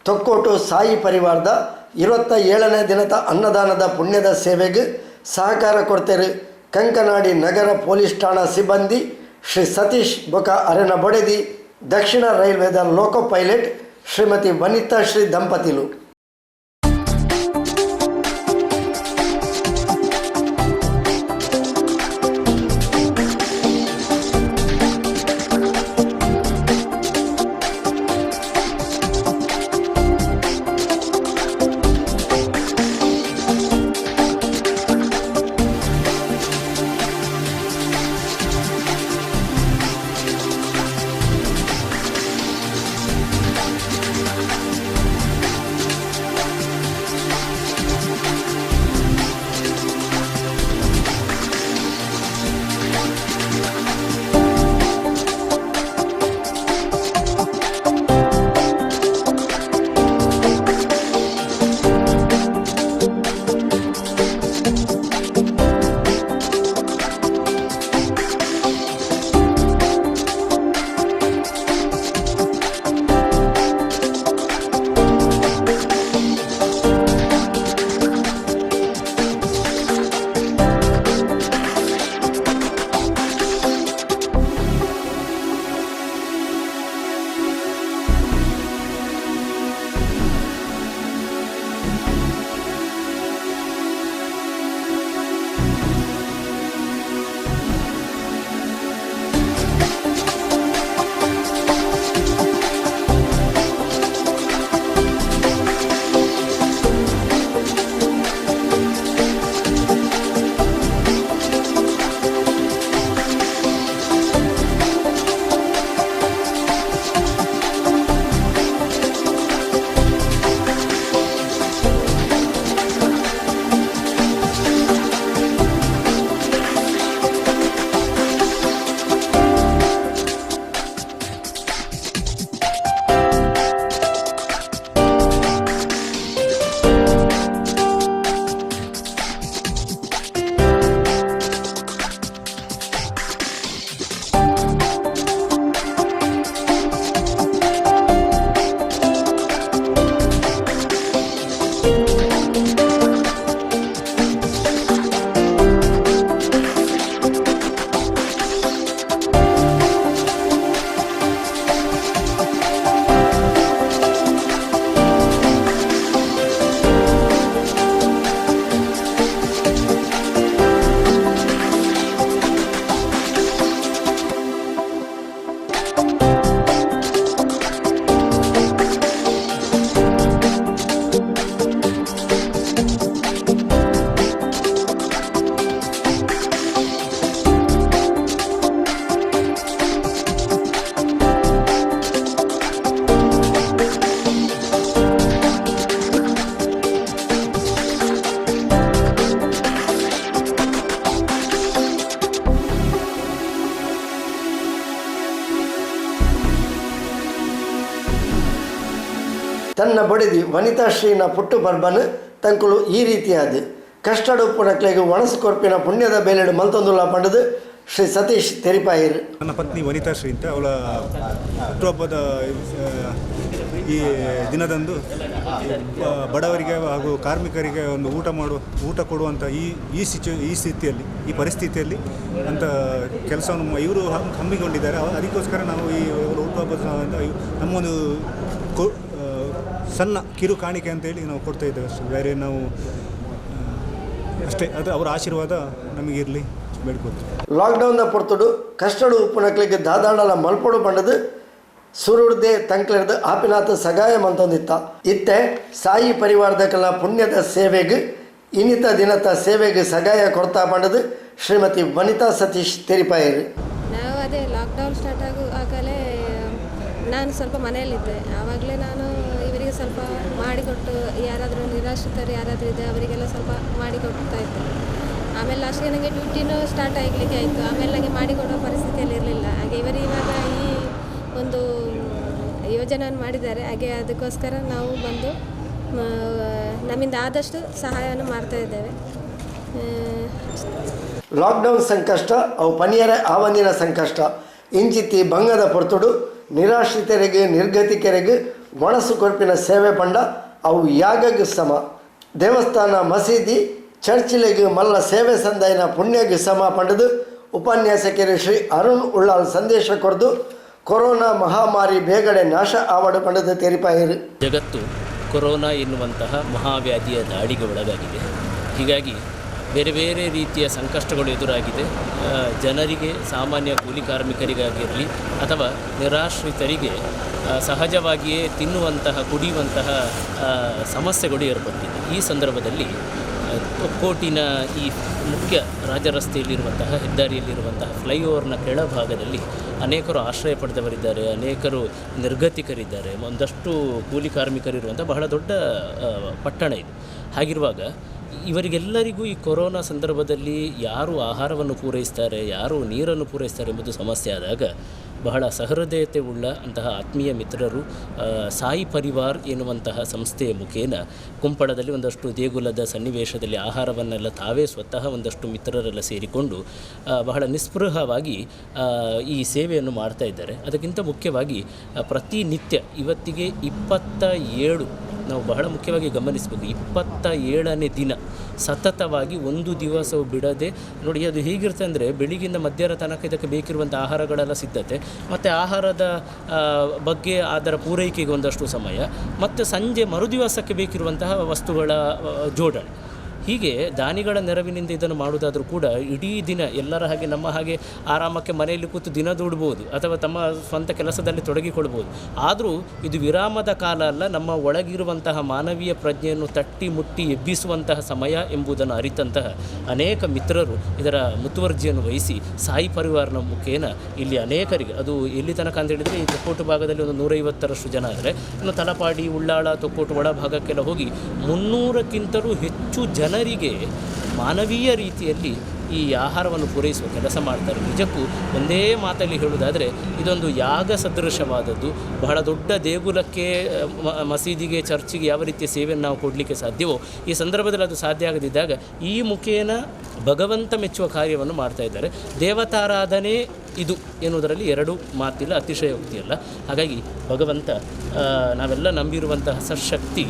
ತೊಕ್ಕೋಟು ಸಾಯಿ ಪರಿವಾರದ 27ನೇ ದಿನದ ಅನ್ನದಾನದ ಪುಣ್ಯದ ಸೇವೆಗೆ ಸಹಕಾರ ಕೊಡ್ತಾರೆ ಕಂಕನಾಡಿ ನಗರ ಪೊಲೀಸ್ ಠಾಣಾ ಸಿಬ್ಬಂದಿ ಶ್ರೀ ಸತೀಶ್ ಬೊಕ ಅರೆನ ಬೊಡೆದಿ ದಕ್ಷಿಣ ರೈಲ್ವೆದ ಲೋಕೋ ಪೈಲಟ್ ಶ್ರೀಮತಿ ವನಿತಾ ಶ್ರೀ ದಂಪತಿಲು. ತನ್ನ ಬಡಿದಿ ವನಿತಾ ಶ್ರೀನ ಪುಟ್ಟು ಬರ್ಬನ್ ತಂಕುಲು ಈ ರೀತಿಯಾದ ಕಷ್ಟಡು ಪುಣಕ್ಲೆಗೆ ಒಣಸುಕೊರ್ಪಿನ ಪುಣ್ಯದ ಬೇಲೆಡು ಮಲ್ತೊಂದುಲ್ಲ ಪಂಡದು ಶ್ರೀ ಸತೀಶ್ ತೆರಿಪಾಯಿರು. ನನ್ನ ಪತ್ನಿ ವನಿತಾ ಶ್ರೀ ಅಂತ ಅವಳ ಹುಟ್ಟುಹಬ್ಬದ ಈ ದಿನದಂದು ಬಡವರಿಗೆ ಹಾಗೂ ಕಾರ್ಮಿಕರಿಗೆ ಒಂದು ಊಟ ಕೊಡುವಂಥ ಈ ಸ್ಥಿತಿಯಲ್ಲಿ ಈ ಪರಿಸ್ಥಿತಿಯಲ್ಲಿ ಅಂತ ಕೆಲಸವನ್ನು ಇವರು ಹಮ್ಮಿಕೊಂಡಿದ್ದಾರೆ. ಅದಕ್ಕೋಸ್ಕರ ನಾವು ಈ ಹುಟ್ಟುಹಬ್ಬದ ನಮ್ಮೊಂದು ಸಣ್ಣ ಕಿರು ಕಾಣಿಕೆ ಅಂತೇಳಿ ನಾವು ಕೊಡ್ತಾ ಇದ್ದೇವೆ ಅಷ್ಟೇ. ಬೇರೆ ನಾವು ಅಷ್ಟೇ, ಅದು ಅವರ ಆಶೀರ್ವಾದ ನಮಗಿರಲಿ ಬೇಡ್ಕೊಳ್ತೀವಿ. ಲಾಕ್ಡೌನ್ನ ಪೊರ್ತುಡು ಕಷ್ಟಡು ಉಪ್ಪುನಕ್ಲಿಗೆ ದಾದಾಂಡಲ ಮಲ್ಪೊಡು ಪಂಡದು ಸುರುಡ್ದೆ ತಂಕ್ಲೆರ್ದು ಆಪಿನಾಥ ಸಗಾಯ ಮಂತೊಂದಿತ್ತ ಇತ್ತೆ ಸಾಯಿ ಪರಿವಾರದಕ್ಕೆಲ್ಲ ಪುಣ್ಯದ ಸೇವೆಗೆ ಇನ್ನಿತ ದಿನದ ಸೇವೆಗೆ ಸಗಾಯ ಕೊಡ್ತಾ ಪಂಡದು ಶ್ರೀಮತಿ ವನಿತಾ ಸತೀಶ್ ತೆರಿಪಾಯಿರು. ನಾವು ಅದೇ ಲಾಕ್ಡೌನ್ ಸ್ಟಾರ್ಟ್ ಆಗಲೇ ನಾನು ಸ್ವಲ್ಪ ಮನೆಯಲ್ಲಿದ್ದೆ. ಆವಾಗಲೇ ನಾನು ಇವರಿಗೆ ಸ್ವಲ್ಪ ಮಾಡಿಕೊಟ್ಟು, ಯಾರಾದರೂ ನಿರಾಶ್ರಿತರು ಯಾರಾದರೂ ಇದೆ ಅವರಿಗೆಲ್ಲ ಸ್ವಲ್ಪ ಮಾಡಿಕೊಡ್ತಾ ಇದ್ದೆ. ಆಮೇಲೆ ಲಾಸ್ಟ್ಗೆ ನನಗೆ ಡ್ಯೂಟಿನೂ ಸ್ಟಾರ್ಟ್ ಆಗಲಿಕ್ಕೆ ಆಯಿತು. ಆಮೇಲೆ ನನಗೆ ಮಾಡಿಕೊಡೋ ಪರಿಸ್ಥಿತಿಯಲ್ಲಿ ಇರಲಿಲ್ಲ. ಹಾಗೆ ಇವರು ಇವಾಗ ಈ ಒಂದು ಯೋಜನೆಯನ್ನು ಮಾಡಿದ್ದಾರೆ. ಹಾಗೆ ಅದಕ್ಕೋಸ್ಕರ ನಾವು ಬಂದು ನಮ್ಮಿಂದ ಆದಷ್ಟು ಸಹಾಯವನ್ನು ಮಾಡ್ತಾ ಇದ್ದೇವೆ. ಲಾಕ್ಡೌನ್ ಸಂಕಷ್ಟ ಅವು ಪನಿಯರ ಆವಂದಿನ ಸಂಕಷ್ಟ ಇಂಚಿತ್ತಿ ಬಂಗದ ಪೊರ್ತುಡು ನಿರಾಶ್ರಿತರಿಗೆ ನಿರ್ಗತಿಕರಿಗೆ ಒಣಸು ಕೊರ್ಪಿನ ಸೇವೆ ಪಂಡ ಅವು ಯಾಗಗ್ ಸಮ. ದೇವಸ್ಥಾನ ಮಸೀದಿ ಚರ್ಚಿಲೆಗ್ ಮಲ್ಲ ಸೇವೆ ಸಂದಾಯನ ಪುಣ್ಯಗ್ ಸಮ ಪಂಡದು ಉಪನ್ಯಾಸಕರು ಶ್ರೀ ಅರುಣ್ ಉಳ್ಳಾಲ್ ಸಂದೇಶ ಕೊರೆದು ಕೊರೋನಾ ಮಹಾಮಾರಿ ಬೇಗಡೆ ನಾಶ ಆವಡು ಪಂಡದು ತೆರಿಪಾಯಿರು. ಜಗತ್ತು ಕೊರೋನಾ ಎನ್ನುವಂತಹ ಮಹಾವ್ಯಾಧಿಯ ದಾಳಿಗೆ ಒಳಗಾಗಿದೆ. ಹೀಗಾಗಿ ಬೇರೆ ಬೇರೆ ರೀತಿಯ ಸಂಕಷ್ಟಗಳು ಎದುರಾಗಿದೆ. ಜನರಿಗೆ, ಸಾಮಾನ್ಯ ಕೂಲಿ ಕಾರ್ಮಿಕರಿಗಾಗಿರಲಿ ಅಥವಾ ನಿರಾಶ್ರಿತರಿಗೆ ಸಹಜವಾಗಿಯೇ ತಿನ್ನುವಂತಹ, ಕುಡಿಯುವಂತಹ ಸಮಸ್ಯೆಗಳು ಏರ್ಪಟ್ಟಿದೆ. ಈ ಸಂದರ್ಭದಲ್ಲಿ ತೊಕ್ಕೋಟಿನ ಈ ಮುಖ್ಯ ರಾಜರಸ್ತೆಯಲ್ಲಿರುವಂತಹ, ಹೆದ್ದಾರಿಯಲ್ಲಿರುವಂತಹ ಫ್ಲೈಓವರ್ನ ಕೆಳಭಾಗದಲ್ಲಿ ಅನೇಕರು ಆಶ್ರಯ ಪಡೆದವರಿದ್ದಾರೆ, ಅನೇಕರು ನಿರ್ಗತಿಕರಿದ್ದಾರೆ, ಒಂದಷ್ಟು ಕೂಲಿ ಕಾರ್ಮಿಕರಿರುವಂಥ ಬಹಳ ದೊಡ್ಡ ಪಟ್ಟಣ ಇದು. ಹಾಗಿರುವಾಗ ಇವರಿಗೆಲ್ಲರಿಗೂ ಈ ಕೊರೋನಾ ಸಂದರ್ಭದಲ್ಲಿ ಯಾರು ಆಹಾರವನ್ನು ಪೂರೈಸ್ತಾರೆ, ಯಾರು ನೀರನ್ನು ಪೂರೈಸ್ತಾರೆ ಎಂಬುದು ಸಮಸ್ಯೆ ಆದಾಗ ಬಹಳ ಸಹೃದಯತೆ ಉಳ್ಳ ಅಂತಹ ಆತ್ಮೀಯ ಮಿತ್ರರು ಸಾಯಿ ಪರಿವಾರ್ ಎನ್ನುವಂತಹ ಸಂಸ್ಥೆಯ ಮುಖೇನ ಕುಂಪಳದಲ್ಲಿ ಒಂದಷ್ಟು ದೇಗುಲದ ಸನ್ನಿವೇಶದಲ್ಲಿ ಆಹಾರವನ್ನೆಲ್ಲ ತಾವೇ ಸ್ವತಃ ಒಂದಷ್ಟು ಮಿತ್ರರೆಲ್ಲ ಸೇರಿಕೊಂಡು ಬಹಳ ನಿಸ್ಪೃಹವಾಗಿ ಈ ಸೇವೆಯನ್ನು ಮಾಡ್ತಾ ಇದ್ದಾರೆ. ಅದಕ್ಕಿಂತ ಮುಖ್ಯವಾಗಿ ಪ್ರತಿನಿತ್ಯ ಇವತ್ತಿಗೆ 27 ನಾವು ಬಹಳ ಮುಖ್ಯವಾಗಿ ಗಮನಿಸಬೇಕು, 27ನೇ ದಿನ ಸತತವಾಗಿ ಒಂದು ದಿವಸವು ಬಿಡದೆ ನೋಡಿ. ಅದು ಹೇಗಿರುತ್ತೆ ಅಂದರೆ ಬೆಳಿಗ್ಗಿಂದ ಮಧ್ಯಾಹ್ನ ತನಕ ಇದಕ್ಕೆ ಬೇಕಿರುವಂಥ ಆಹಾರಗಳೆಲ್ಲ ಸಿದ್ಧತೆ, ಮತ್ತು ಆಹಾರದ ಬಗ್ಗೆ ಅದರ ಪೂರೈಕೆಗೆ ಒಂದಷ್ಟು ಸಮಯ, ಮತ್ತು ಸಂಜೆ ಮರುದಿವಸಕ್ಕೆ ಬೇಕಿರುವಂತಹ ವಸ್ತುಗಳ ಜೋಡಣೆ. ಹೀಗೆ ದಾನಿಗಳ ನೆರವಿನಿಂದ ಇದನ್ನು ಮಾಡುವುದಾದರೂ ಕೂಡ ಇಡೀ ದಿನ ಎಲ್ಲರ ಹಾಗೆ ನಮ್ಮ ಹಾಗೆ ಆರಾಮಕ್ಕೆ ಮನೆಯಲ್ಲಿ ಕೂತು ದಿನ ದೂಡ್ಬೋದು ಅಥವಾ ತಮ್ಮ ಸ್ವಂತ ಕೆಲಸದಲ್ಲಿ ತೊಡಗಿಕೊಳ್ಬೋದು. ಆದರೂ ಇದು ವಿರಾಮದ ಕಾಲ ಅಲ್ಲ, ನಮ್ಮ ಒಳಗಿರುವಂತಹ ಮಾನವೀಯ ಪ್ರಜ್ಞೆಯನ್ನು ತಟ್ಟಿ ಮುಟ್ಟಿ ಎಬ್ಬಿಸುವಂತಹ ಸಮಯ ಎಂಬುದನ್ನು ಅರಿತಂತಹ ಅನೇಕ ಮಿತ್ರರು ಇದರ ಮುತುವರ್ಜಿಯನ್ನು ವಹಿಸಿ ಸಾಯಿ ಪರಿವಾರನ ಮುಖೇನ ಇಲ್ಲಿ ಅನೇಕರಿಗೆ, ಅದು ಎಲ್ಲಿ ತನಕ ಅಂತ ಹೇಳಿದರೆ ಈ ತೊಕ್ಕೋಟು ಭಾಗದಲ್ಲಿ ಒಂದು 150ರಷ್ಟು ಜನ ಆದರೆ, ಇನ್ನು ತಲಪಾಡಿ, ಉಳ್ಳಾಳ, ತೊಕ್ಕೋಟು ಒಳ ಭಾಗಕ್ಕೆಲ್ಲ ಹೋಗಿ 300ಕ್ಕಿಂತಲೂ ಹೆಚ್ಚು ಜನರಿಗೆ ಮಾನವೀಯ ರೀತಿಯಲ್ಲಿ ಈ ಆಹಾರವನ್ನು ಪೂರೈಸುವ ಕೆಲಸ ಮಾಡ್ತಾರೆ. ನಿಜಕ್ಕೂ ಒಂದೇ ಮಾತಲ್ಲಿ ಹೇಳುವುದಾದರೆ ಇದೊಂದು ಯಾಗ ಸದೃಶವಾದದ್ದು. ಬಹಳ ದೊಡ್ಡ ದೇಗುಲಕ್ಕೆ, ಮಸೀದಿಗೆ, ಚರ್ಚಿಗೆ ಯಾವ ರೀತಿಯ ಸೇವೆಯನ್ನು ನಾವು ಕೊಡಲಿಕ್ಕೆ ಸಾಧ್ಯವೋ ಈ ಸಂದರ್ಭದಲ್ಲಿ ಅದು ಸಾಧ್ಯ ಆಗದಿದ್ದಾಗ ಈ ಮುಖೇನ ಭಗವಂತ ಮೆಚ್ಚುವ ಕಾರ್ಯವನ್ನು ಮಾಡ್ತಾ ಇದ್ದಾರೆ. ದೇವತಾರಾಧನೆ ಇದು ಎನ್ನುವುದರಲ್ಲಿ ಎರಡು ಮಾತಿಲ್ಲ, ಅತಿಶಯೋಕ್ತಿಯಲ್ಲ. ಹಾಗಾಗಿ ಭಗವಂತ ನಾವೆಲ್ಲ ನಂಬಿರುವಂತಹ ಸಶಕ್ತಿ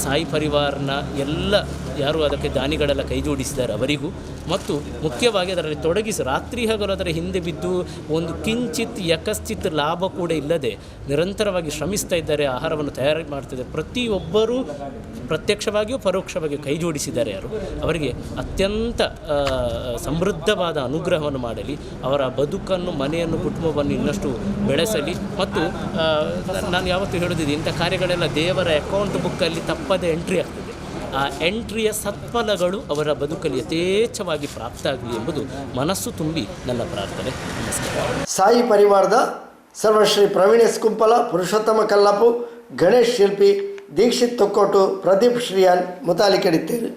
ಸಾಯಿ ಪರಿವಾರನ ಎಲ್ಲ ಯಾರು ಅದಕ್ಕೆ ದಾನಿಗಳೆಲ್ಲ ಕೈ ಜೋಡಿಸಿದ್ದಾರೆ ಅವರಿಗೂ, ಮತ್ತು ಮುಖ್ಯವಾಗಿ ಅದರಲ್ಲಿ ತೊಡಗಿಸಿ ರಾತ್ರಿ ಹಗಲು ಅದರ ಹಿಂದೆ ಬಿದ್ದು ಒಂದು ಕಿಂಚಿತ್ ಯಕಶ್ಚಿತ್ ಲಾಭ ಕೂಡ ಇಲ್ಲದೆ ನಿರಂತರವಾಗಿ ಶ್ರಮಿಸ್ತಾ ಇದ್ದಾರೆ, ಆಹಾರವನ್ನು ತಯಾರಿ ಮಾಡ್ತಿದ್ದಾರೆ. ಪ್ರತಿಯೊಬ್ಬರೂ ಪ್ರತ್ಯಕ್ಷವಾಗಿಯೂ ಪರೋಕ್ಷವಾಗಿಯೂ ಕೈ ಜೋಡಿಸಿದ್ದಾರೆ. ಯಾರು ಅವರಿಗೆ ಅತ್ಯಂತ ಸಮೃದ್ಧವಾದ ಅನುಗ್ರಹವನ್ನು ಮಾಡಲಿ, ಅವರ ಬದುಕನ್ನು, ಮನೆಯನ್ನು, ಕುಟುಂಬವನ್ನು ಇನ್ನಷ್ಟು ಬೆಳೆಸಲಿ. ಮತ್ತು ನಾನು ಯಾವತ್ತೂ ಹೇಳೋದಿದೆ, ಇಂಥ ಕಾರ್ಯಗಳೆಲ್ಲ ದೇವರ ಅಕೌಂಟ್ ಬುಕ್ಕಲ್ಲಿ ತಪ್ಪದೆ ಎಂಟ್ರಿ ಆಗ್ತದೆ. ಆ ಎಂಟ್ರಿಯ ಸತ್ಫಲಗಳು ಅವರ ಬದುಕಲ್ಲಿ ಯಥೇಚ್ಛವಾಗಿ ಪ್ರಾಪ್ತ ಆಗಲಿ ಎಂಬುದು ಮನಸ್ಸು ತುಂಬಿ ನನ್ನ ಪ್ರಾರ್ಥನೆ. ನಮಸ್ಕಾರ. ಸಾಯಿ ಪರಿವಾರದ ಸರ್ವಶ್ರೀ ಪ್ರವೀಣೇಶ್ ಕುಂಪಲ, ಪುರುಷೋತ್ತಮ ಕಲ್ಲಾಪು, ಗಣೇಶ್ ಶಿಲ್ಪಿ, ದೀಕ್ಷಿತ್ ತೊಕ್ಕೋಟು, ಪ್ರದೀಪ್ ಶ್ರೀಯಾನ್ ಮುತಾಲಿಕೆಡಿತ್ತೇರು.